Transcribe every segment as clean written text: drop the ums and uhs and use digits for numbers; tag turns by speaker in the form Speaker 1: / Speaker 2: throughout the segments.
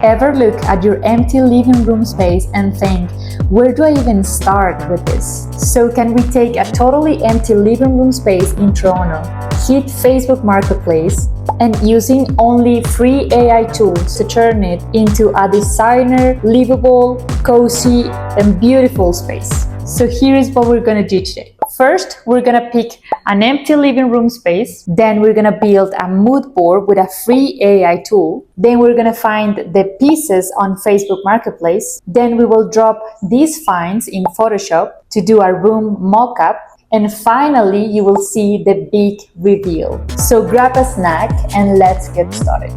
Speaker 1: Ever look at your empty living room space and think, where do I even start with this? So can we take a totally empty living room space in Toronto, hit Facebook Marketplace, and using only free AI tools to turn it into a designer, livable, cozy, and beautiful space? So here is what we're gonna do today. First, we're gonna pick an empty living room space. Then we're gonna build a mood board with a free AI tool. Then we're gonna find the pieces on Facebook Marketplace. Then we will drop these finds in Photoshop to do a room mock-up. And finally, you will see the big reveal. So grab a snack and let's get started.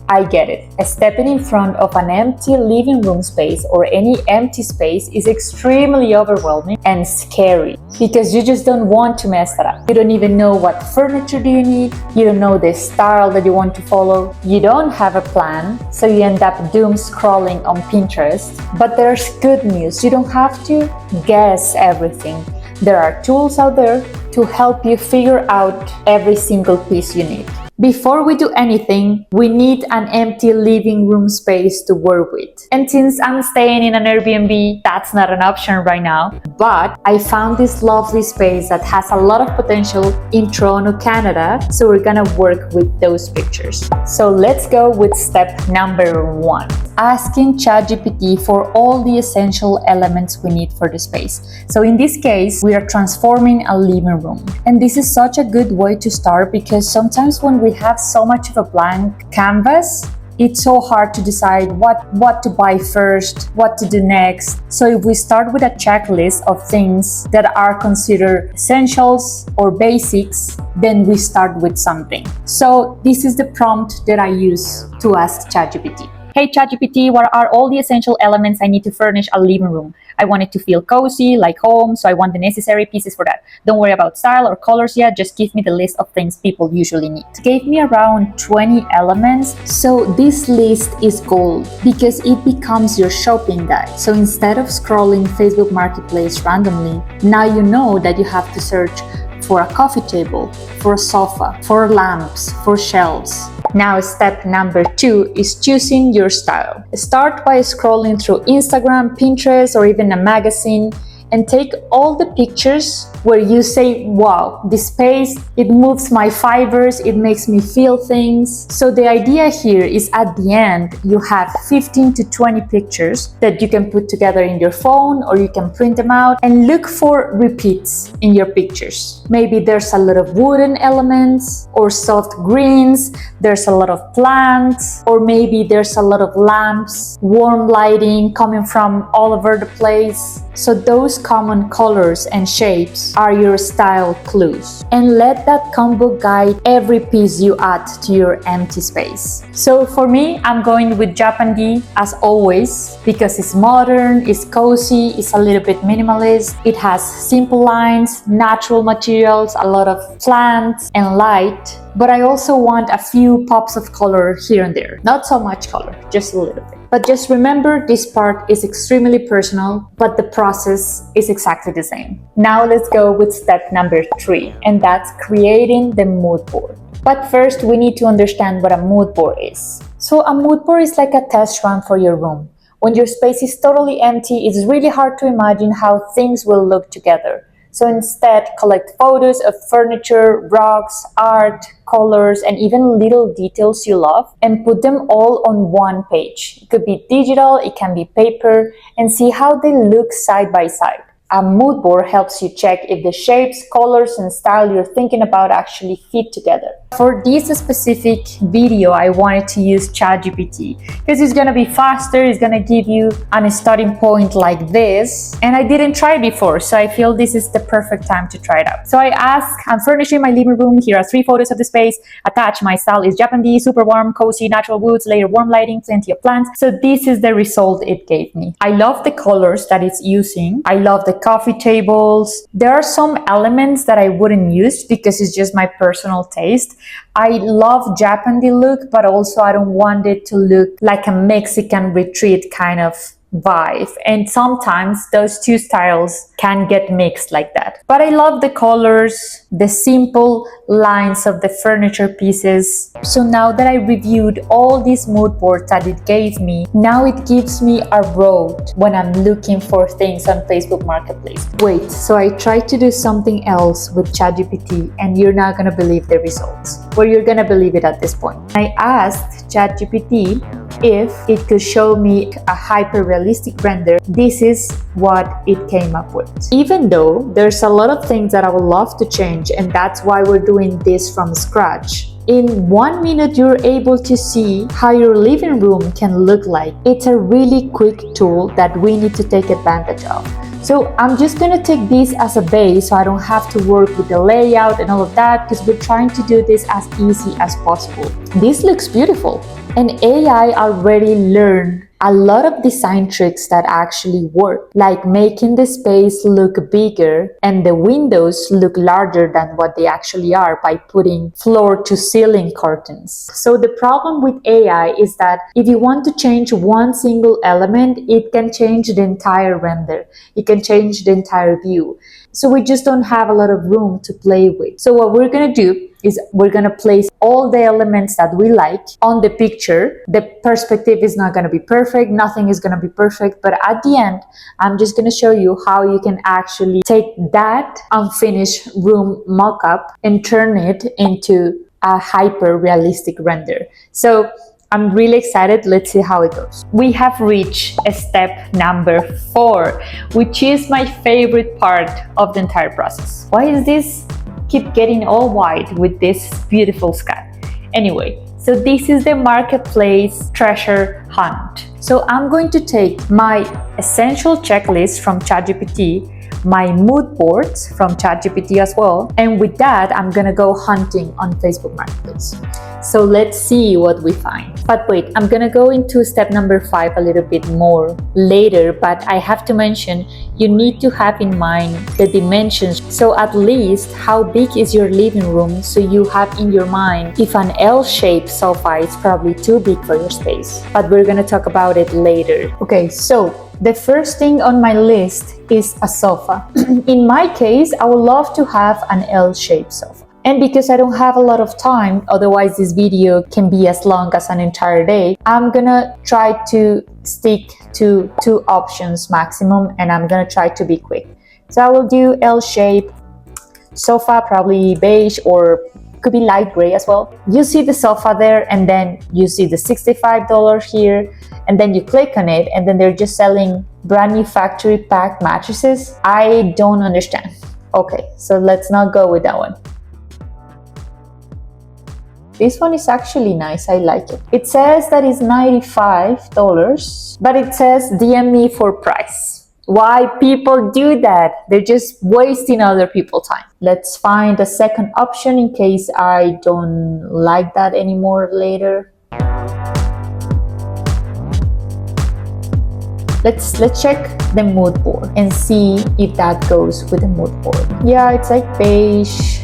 Speaker 1: I get it. Stepping in front of an empty living room space or any empty space is extremely overwhelming and scary because you just don't want to mess that up. You don't even know what furniture do you need. You don't know the style that you want to follow. You don't have a plan, so you end up doom scrolling on Pinterest. But there's good news. You don't have to guess everything. There are tools out there to help you figure out every single piece you need. Before we do anything, we need an empty living room space to work with. And since I'm staying in an Airbnb, that's not an option right now. But I found this lovely space that has a lot of potential in Toronto, Canada. So we're gonna work with those pictures. So let's go with step number 1. Asking ChatGPT for all the essential elements we need for the space. So in this case, we are transforming a living room. And this is such a good way to start because sometimes when we have so much of a blank canvas, it's so hard to decide what to buy first, what to do next. So if we start with a checklist of things that are considered essentials or basics, then we start with something. So this is the prompt that I use to ask ChatGPT. Hey ChatGPT, what are all the essential elements I need to furnish a living room? I want it to feel cozy, like home, so I want the necessary pieces for that. Don't worry about style or colors yet, just give me the list of things people usually need. It gave me around 20 elements, so this list is gold because it becomes your shopping guide. So instead of scrolling Facebook Marketplace randomly, now you know that you have to search for a coffee table, for a sofa, for lamps, for shelves. Now, step number 2 is choosing your style. Start by scrolling through Instagram, Pinterest, or even a magazine and take all the pictures where you say, wow, this space, it moves my fibers, it makes me feel things. So the idea here is at the end, you have 15 to 20 pictures that you can put together in your phone or you can print them out and look for repeats in your pictures. Maybe there's a lot of wooden elements or soft greens, there's a lot of plants, or maybe there's a lot of lamps, warm lighting coming from all over the place. So those common colors and shapes are your style clues. And let that combo guide every piece you add to your empty space. So for me, I'm going with Japandi as always because it's modern, it's cozy, it's a little bit minimalist. It has simple lines, natural materials, a lot of plants and light. But I also want a few pops of color here and there. Not so much color, just a little bit. But just remember, this part is extremely personal, but the process is exactly the same. Now let's go with step number 3, and that's creating the mood board. But first, we need to understand what a mood board is. So a mood board is like a test run for your room. When your space is totally empty, it's really hard to imagine how things will look together. So instead, collect photos of furniture, rugs, art, colors, and even little details you love and put them all on one page. It could be digital, it can be paper, and see how they look side by side. A mood board helps you check if the shapes, colors, and style you're thinking about actually fit together. For this specific video, I wanted to use ChatGPT because it's going to be faster, it's going to give you a starting point like this. And I didn't try it before, so I feel this is the perfect time to try it out. So I asked, I'm furnishing my living room. Here are 3 photos of the space. Attached, my style is Japandi, super warm, cozy, natural woods, layer warm lighting, plenty of plants. So this is the result it gave me. I love the colors that it's using. I love the coffee tables. There are some elements that I wouldn't use because it's just my personal taste. I love Japandi look, but also I don't want it to look like a Mexican retreat kind of vibe. And sometimes those two styles can get mixed like that. But I love the colors, the simple lines of the furniture pieces. So now that I reviewed all these mood boards that it gave me, now it gives me a road when I'm looking for things on Facebook Marketplace. Wait, so I tried to do something else with ChatGPT and you're not gonna believe the results. Well, you're gonna believe it at this point. I asked ChatGPT if it could show me a hyper-realistic render. This is what it came up with. Even though there's a lot of things that I would love to change, and that's why we're doing this from scratch. In 1 minute, you're able to see how your living room can look like. It's a really quick tool that we need to take advantage of. So I'm just gonna take this as a base so I don't have to work with the layout and all of that, because we're trying to do this as easy as possible. This looks beautiful. And AI already learned a lot of design tricks that actually work, like making the space look bigger and the windows look larger than what they actually are by putting floor to ceiling curtains. So the problem with AI is that if you want to change one single element, it can change the entire render. It can change the entire view. So we just don't have a lot of room to play with. So what we're gonna do is we're gonna place all the elements that we like on the picture. The perspective is not gonna be perfect, nothing is gonna be perfect, but at the end, I'm just gonna show you how you can actually take that unfinished room mock-up and turn it into a hyper-realistic render. So I'm really excited. Let's see how it goes. We have reached step number 4, which is my favorite part of the entire process. Why is this keep getting all white with this beautiful sky? Anyway, so this is the marketplace treasure hunt. So I'm going to take my essential checklist from ChatGPT, my mood boards from ChatGPT as well, and with that I'm gonna go hunting on Facebook Marketplace. So let's see what we find. But wait, I'm gonna go into step number 5 a little bit more later, but I have to mention you need to have in mind the dimensions. So at least how big is your living room, so you have in your mind if an L-shaped sofa is probably too big for your space. But we're gonna talk about it later. Okay, so the first thing on my list is a sofa. In my case, I would love to have an L-shaped sofa. And because I don't have a lot of time, otherwise this video can be as long as an entire day, I'm gonna try to stick to 2 options maximum, and I'm gonna try to be quick. So I will do L-shape sofa, probably beige or could be light gray as well. You see the sofa there, and then you see the $65 here, and then you click on it, and then they're just selling brand new factory packed mattresses. I don't understand. Okay, so let's not go with that one. This one is actually nice, I like it. It says that it's $95, but it says DM me for price. Why people do that? They're just wasting other people's time. Let's find a second option in case I don't like that anymore later. Let's check the mood board and see if that goes with the mood board. Yeah, it's like beige.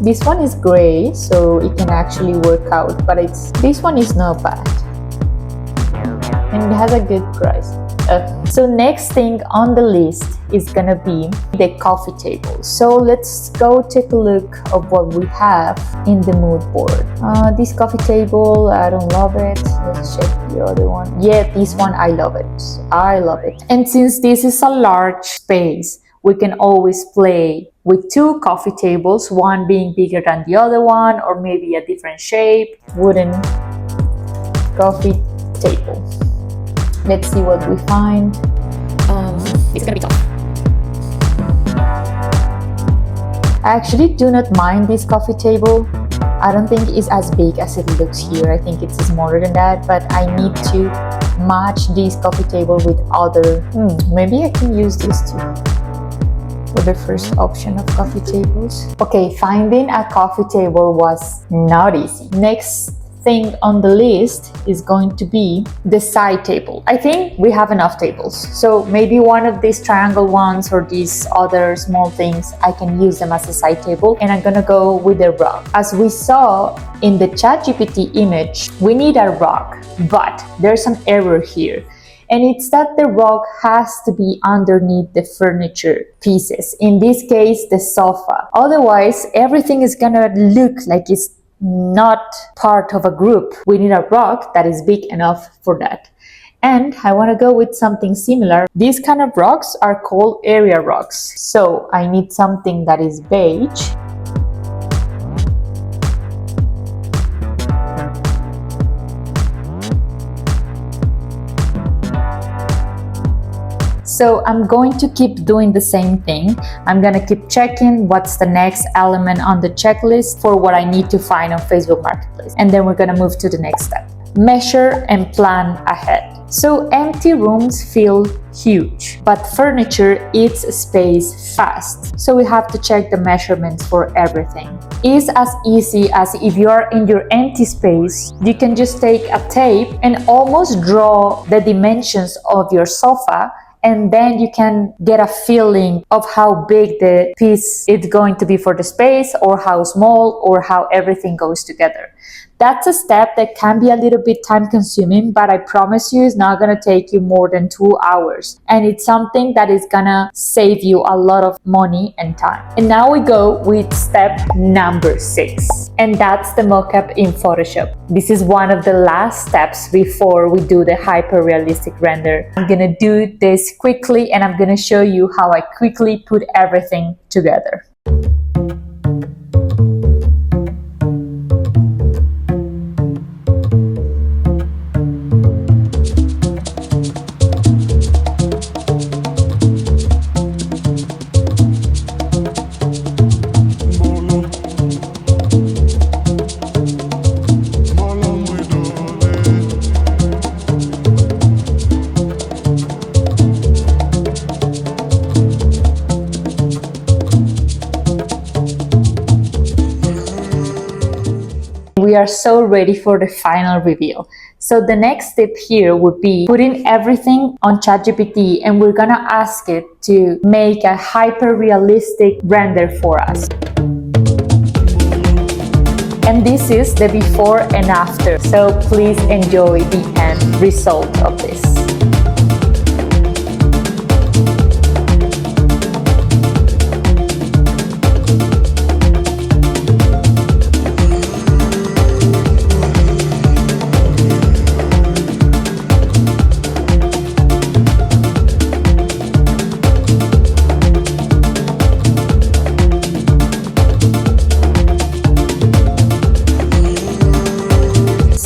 Speaker 1: This one is gray, so it can actually work out, but this one is not bad. And it has a good price. So next thing on the list is gonna be the coffee table. So let's go take a look of what we have in the mood board. This coffee table, I don't love it. Let's check the other one. Yeah, this one, I love it. I love it. And since this is a large space, we can always play with 2 coffee tables, one being bigger than the other one, or maybe a different shape. Wooden coffee table. Let's see what we find. It's gonna be tough. I actually do not mind this coffee table. I don't think it's as big as it looks here. I think it's smaller than that, but I need to match this coffee table with other. Maybe I can use this too for the first option of coffee tables. Okay, finding a coffee table was not easy. Next thing on the list is going to be the side table. I think we have enough tables, so maybe one of these triangle ones or these other small things, I can use them as a side table, and I'm gonna go with the rug. As we saw in the ChatGPT image, we need a rug, but there's an error here. and it's that the rug has to be underneath the furniture pieces, in this case the sofa. Otherwise everything is gonna look like it's not part of a group. We need a rug that is big enough for that. And I want to go with something similar. These kind of rugs are called area rugs. So I need something that is beige. So I'm going to keep doing the same thing. I'm gonna keep checking what's the next element on the checklist for what I need to find on Facebook Marketplace. And then we're gonna move to the next step. Measure and plan ahead. So empty rooms feel huge, but furniture eats space fast. So we have to check the measurements for everything. It's as easy as if you are in your empty space, you can just take a tape and almost draw the dimensions of your sofa, and then you can get a feeling of how big the piece is going to be for the space, or how small, or how everything goes together. That's a step that can be a little bit time consuming, but I promise you it's not gonna take you more than 2 hours. And it's something that is gonna save you a lot of money and time. And now we go with step number 6. And that's the mockup in Photoshop. This is one of the last steps before we do the hyper-realistic render. I'm gonna do this quickly, and I'm gonna show you how I quickly put everything together. We are so ready for the final reveal. So the next step here would be putting everything on ChatGPT, and we're gonna ask it to make a hyper-realistic render for us. And this is the before and after. So please enjoy the end result of this.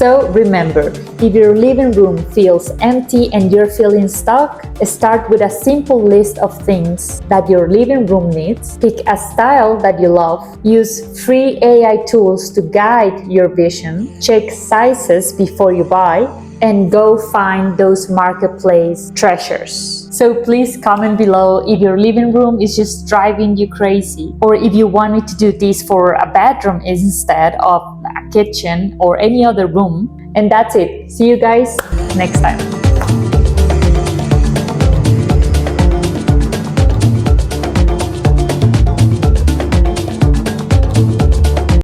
Speaker 1: So remember, if your living room feels empty and you're feeling stuck, start with a simple list of things that your living room needs. Pick a style that you love. Use free AI tools to guide your vision. Check sizes before you buy, and go find those marketplace treasures. So please comment below if your living room is just driving you crazy, or if you want me to do this for a bedroom instead of a kitchen or any other room. And that's it. See you guys next time.